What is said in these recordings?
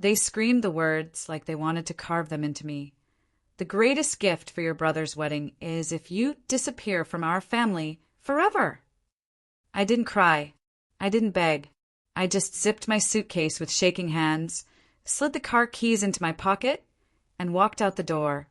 They screamed the words like they wanted to carve them into me. The greatest gift for your brother's wedding is if you disappear from our family forever. I didn't cry. I didn't beg. I just zipped my suitcase with shaking hands, slid the car keys into my pocket, and walked out the door,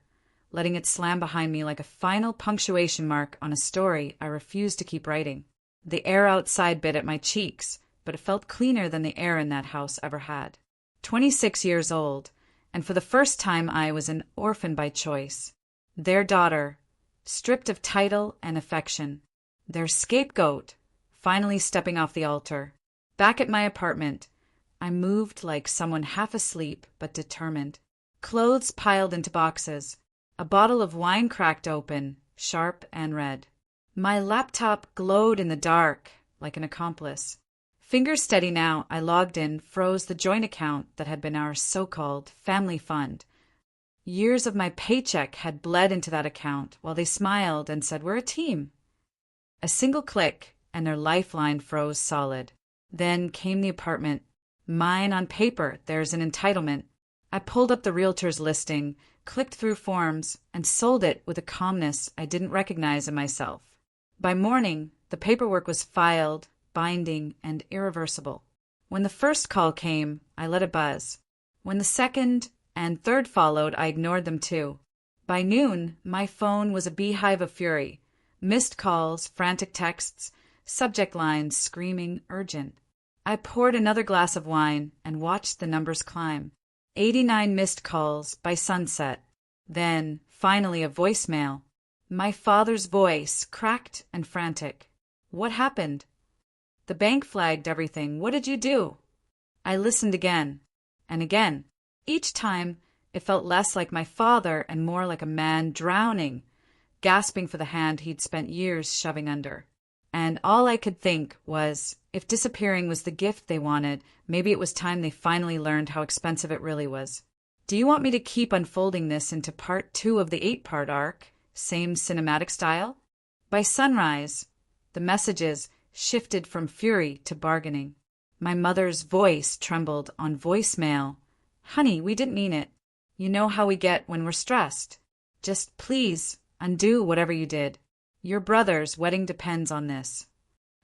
letting it slam behind me like a final punctuation mark on a story I refused to keep writing. The air outside bit at my cheeks, but it felt cleaner than the air in that house ever had. 26 years old, and for the first time I was an orphan by choice. Their daughter, stripped of title and affection. Their scapegoat, finally stepping off the altar. Back at my apartment, I moved like someone half asleep but determined. Clothes piled into boxes. A bottle of wine cracked open, sharp and red. My laptop glowed in the dark like an accomplice. Fingers steady now, I logged in, froze the joint account that had been our so-called family fund. Years of my paycheck had bled into that account while they smiled and said, "We're a team." A single click, and their lifeline froze solid. Then came the apartment. Mine on paper, there's an entitlement. I pulled up the realtor's listing, clicked through forms, and sold it with a calmness I didn't recognize in myself. By morning, the paperwork was filed, binding, and irreversible. When the first call came, I let it buzz. When the second and third followed, I ignored them too. By noon, my phone was a beehive of fury. Missed calls, frantic texts, subject lines screaming urgent. I poured another glass of wine and watched the numbers climb. 89 missed calls by sunset. Then, finally, a voicemail. My father's voice, cracked and frantic. "What happened?" "The bank flagged everything. What did you do?" I listened again and again. Each time, it felt less like my father and more like a man drowning, gasping for the hand he'd spent years shoving under. And all I could think was, if disappearing was the gift they wanted, maybe it was time they finally learned how expensive it really was. Do you want me to keep unfolding this into part 2 of the 8-part arc, same cinematic style? By sunrise, the messages shifted from fury to bargaining. My mother's voice trembled on voicemail. "Honey, we didn't mean it. You know how we get when we're stressed. Just please undo whatever you did. Your brother's wedding depends on this."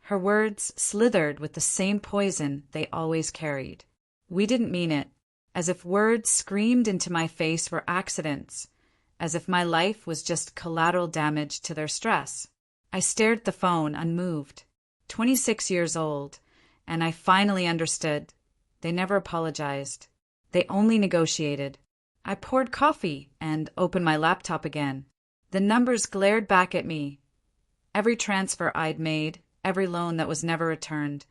Her words slithered with the same poison they always carried. We didn't mean it, as if words screamed into my face were accidents, as if my life was just collateral damage to their stress. I stared at the phone, unmoved. 26 years old, and I finally understood. They never apologized. They only negotiated. I poured coffee and opened my laptop again. The numbers glared back at me. Every transfer I'd made, every loan that was never returned,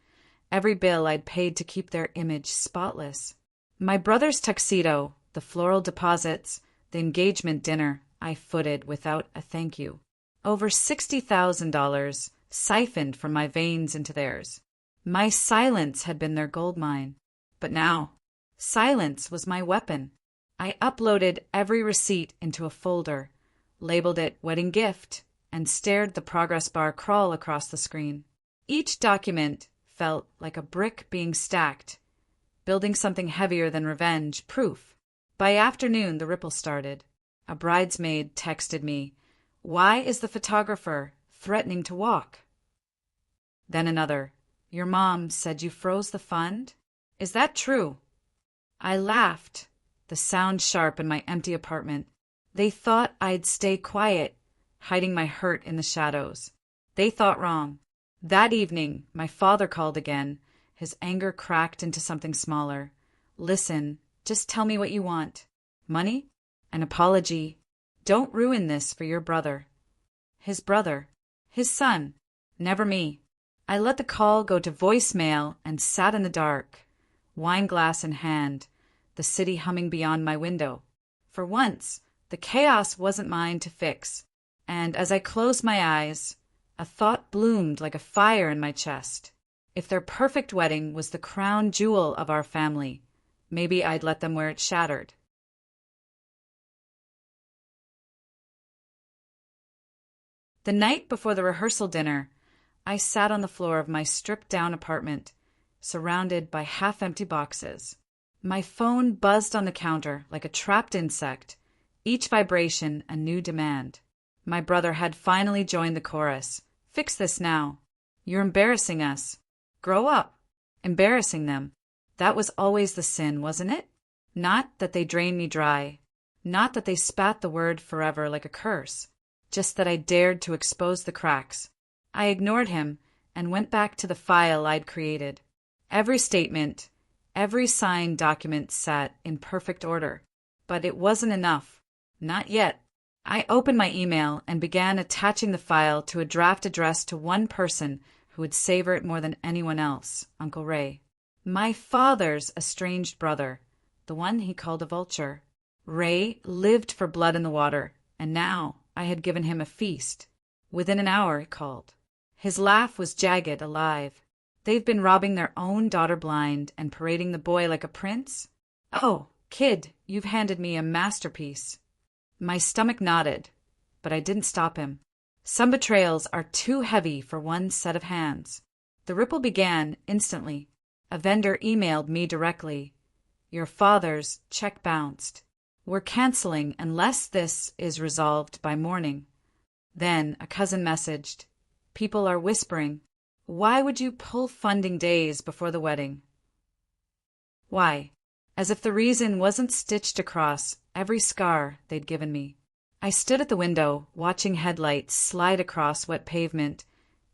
every bill I'd paid to keep their image spotless. My brother's tuxedo, the floral deposits, the engagement dinner, I footed without a thank you. Over $60,000 siphoned from my veins into theirs. My silence had been their gold mine. But now, silence was my weapon. I uploaded every receipt into a folder, labeled it wedding gift, and stared the progress bar crawl across the screen. Each document felt like a brick being stacked, building something heavier than revenge, proof. By afternoon, the ripple started. A bridesmaid texted me, "Why is the photographer threatening to walk?" Then another, "Your mom said you froze the fund? Is that true?" I laughed, the sound sharp in my empty apartment. They thought I'd stay quiet, hiding my hurt in the shadows. They thought wrong. That evening, my father called again, his anger cracked into something smaller. "Listen, just tell me what you want. Money? An apology. Don't ruin this for your brother." His brother. His son. Never me. I let the call go to voicemail and sat in the dark, wine glass in hand, the city humming beyond my window. For once, the chaos wasn't mine to fix, and as I closed my eyes, a thought bloomed like a fire in my chest. If their perfect wedding was the crown jewel of our family, maybe I'd let them wear it shattered. The night before the rehearsal dinner, I sat on the floor of my stripped-down apartment, surrounded by half-empty boxes. My phone buzzed on the counter like a trapped insect, each vibration a new demand. My brother had finally joined the chorus. Fix this now. You're embarrassing us. Grow up. Embarrassing them. That was always the sin, wasn't it? Not that they drained me dry. Not that they spat the word forever like a curse. Just that I dared to expose the cracks. I ignored him and went back to the file I'd created. Every statement, every signed document sat in perfect order. But it wasn't enough. Not yet. I opened my email and began attaching the file to a draft addressed to one person who would savor it more than anyone else, Uncle Ray. My father's estranged brother, the one he called a vulture. Ray lived for blood in the water, and now I had given him a feast. Within an hour, he called. His laugh was jagged, alive. They've been robbing their own daughter blind and parading the boy like a prince? Oh, kid, you've handed me a masterpiece. My stomach nodded, but I didn't stop him. Some betrayals are too heavy for one set of hands. The ripple began instantly. A vendor emailed me directly. Your father's check bounced. We're canceling unless this is resolved by morning. Then a cousin messaged. People are whispering. Why would you pull funding days before the wedding? Why? As if the reason wasn't stitched across every scar they'd given me. I stood at the window, watching headlights slide across wet pavement,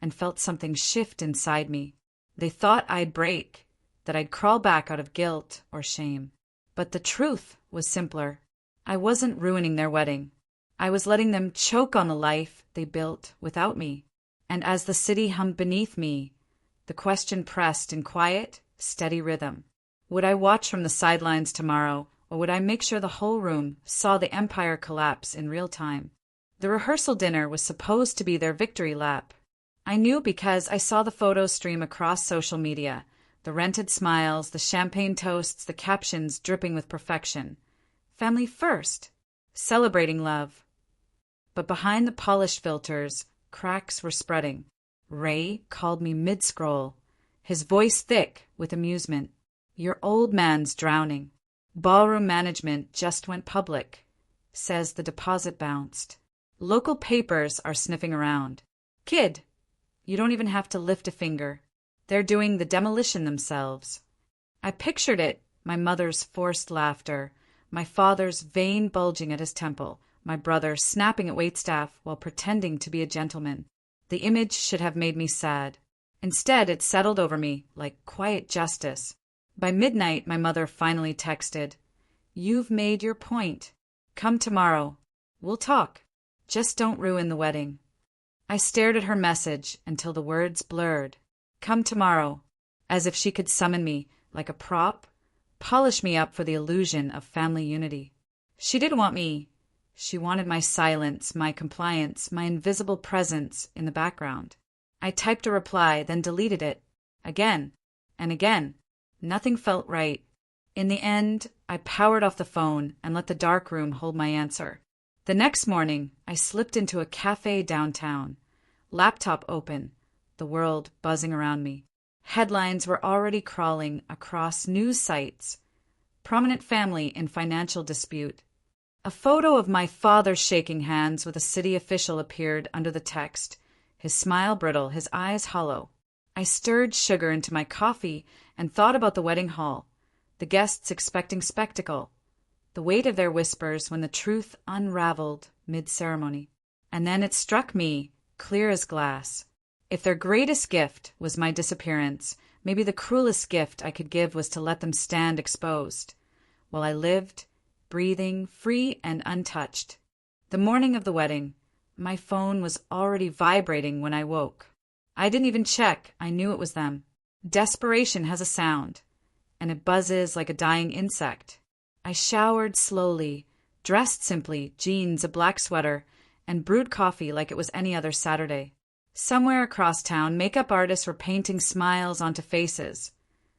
and felt something shift inside me. They thought I'd break, that I'd crawl back out of guilt or shame. But the truth was simpler. I wasn't ruining their wedding. I was letting them choke on the life they built without me. And as the city hummed beneath me, the question pressed in quiet, steady rhythm. Would I watch from the sidelines tomorrow, or would I make sure the whole room saw the empire collapse in real time? The rehearsal dinner was supposed to be their victory lap. I knew because I saw the photos stream across social media, the rented smiles, the champagne toasts, the captions dripping with perfection. Family first, celebrating love. But behind the polished filters, cracks were spreading. Ray called me mid-scroll, his voice thick with amusement. Your old man's drowning. Ballroom management just went public. Says the deposit bounced. Local papers are sniffing around. Kid, you don't even have to lift a finger. They're doing the demolition themselves. I pictured it, my mother's forced laughter, my father's vein bulging at his temple, my brother snapping at waitstaff while pretending to be a gentleman. The image should have made me sad. Instead, it settled over me like quiet justice. By midnight, my mother finally texted, You've made your point. Come tomorrow. We'll talk. Just don't ruin the wedding. I stared at her message until the words blurred. Come tomorrow. As if she could summon me, like a prop, polish me up for the illusion of family unity. She didn't want me. She wanted my silence, my compliance, my invisible presence in the background. I typed a reply, then deleted it. Again and again. Nothing felt right. In the end, I powered off the phone and let the dark room hold my answer. The next morning, I slipped into a cafe downtown. Laptop open, the world buzzing around me. Headlines were already crawling across news sites. Prominent family in financial dispute. A photo of my father shaking hands with a city official appeared under the text, his smile brittle, his eyes hollow. I stirred sugar into my coffee and thought about the wedding hall, the guests expecting spectacle, the weight of their whispers when the truth unraveled mid-ceremony. And then it struck me, clear as glass. If their greatest gift was my disappearance, maybe the cruelest gift I could give was to let them stand exposed, while I lived, breathing, free and untouched. The morning of the wedding, my phone was already vibrating when I woke. I didn't even check, I knew it was them. Desperation has a sound, and it buzzes like a dying insect. I showered slowly, dressed simply, jeans, a black sweater, and brewed coffee like it was any other Saturday. Somewhere across town, makeup artists were painting smiles onto faces.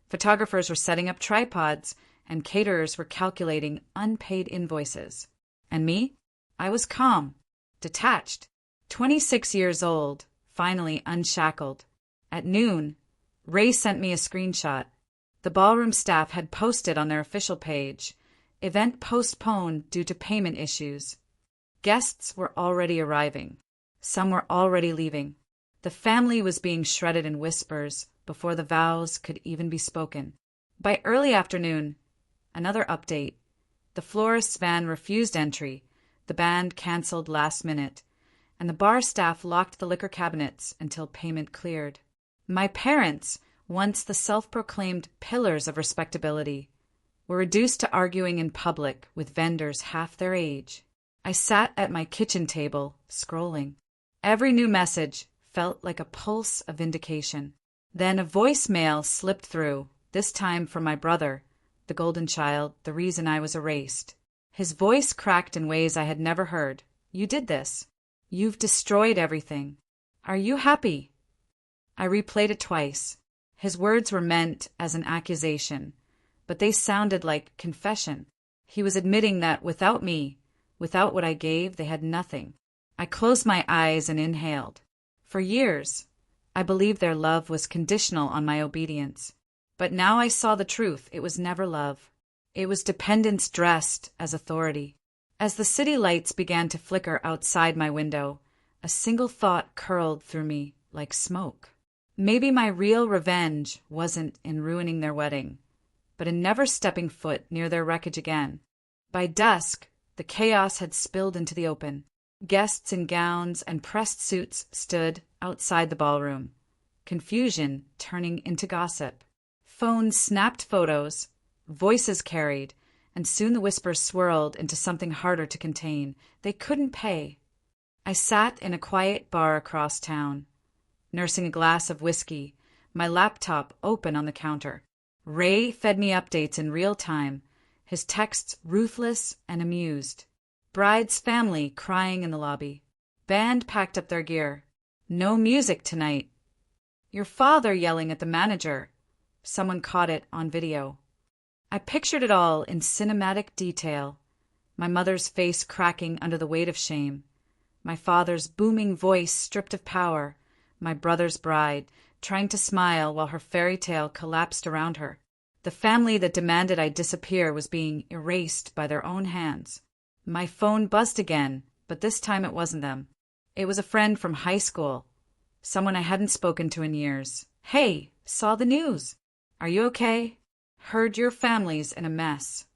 Photographers were setting up tripods, and caterers were calculating unpaid invoices. And me? I was calm, detached, 26 years old, finally unshackled. At noon, Ray sent me a screenshot. The ballroom staff had posted on their official page, "Event postponed due to payment issues." Guests were already arriving. Some were already leaving. The family was being shredded in whispers before the vows could even be spoken. By early afternoon, another update. The florist's van refused entry, the band canceled last minute, and the bar staff locked the liquor cabinets until payment cleared. My parents, once the self-proclaimed pillars of respectability, were reduced to arguing in public with vendors half their age. I sat at my kitchen table, scrolling. Every new message felt like a pulse of vindication. Then a voicemail slipped through, this time from my brother, the golden child, the reason I was erased. His voice cracked in ways I had never heard. "You did this. You've destroyed everything. Are you happy?" I replayed it twice. His words were meant as an accusation, but they sounded like confession. He was admitting that without me, without what I gave, they had nothing. I closed my eyes and inhaled. For years, I believed their love was conditional on my obedience. But now I saw the truth. It was never love. It was dependence dressed as authority. As the city lights began to flicker outside my window, a single thought curled through me like smoke. Maybe my real revenge wasn't in ruining their wedding, but in never stepping foot near their wreckage again. By dusk, the chaos had spilled into the open. Guests in gowns and pressed suits stood outside the ballroom, confusion turning into gossip. Phones snapped photos, voices carried, and soon the whispers swirled into something harder to contain. They couldn't pay. I sat in a quiet bar across town, nursing a glass of whiskey, my laptop open on the counter. Ray fed me updates in real time, his texts ruthless and amused. Bride's family crying in the lobby. Band packed up their gear. "No music tonight." Your father yelling at the manager. Someone caught it on video. I pictured it all in cinematic detail. My mother's face cracking under the weight of shame. My father's booming voice stripped of power. My brother's bride, trying to smile while her fairy tale collapsed around her. The family that demanded I disappear was being erased by their own hands. My phone buzzed again, but this time it wasn't them. It was a friend from high school, someone I hadn't spoken to in years. "Hey, saw the news. Are you okay? Heard your family's in a mess."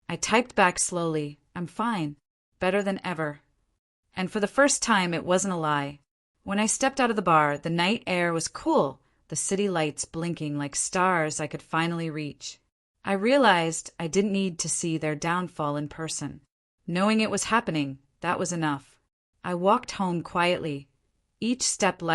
I typed back slowly, "I'm fine. Better than ever." And for the first time, it wasn't a lie. When I stepped out of the bar, the night air was cool, the city lights blinking like stars I could finally reach. I realized I didn't need to see their downfall in person. Knowing it was happening, that was enough. I walked home quietly, each step lighter.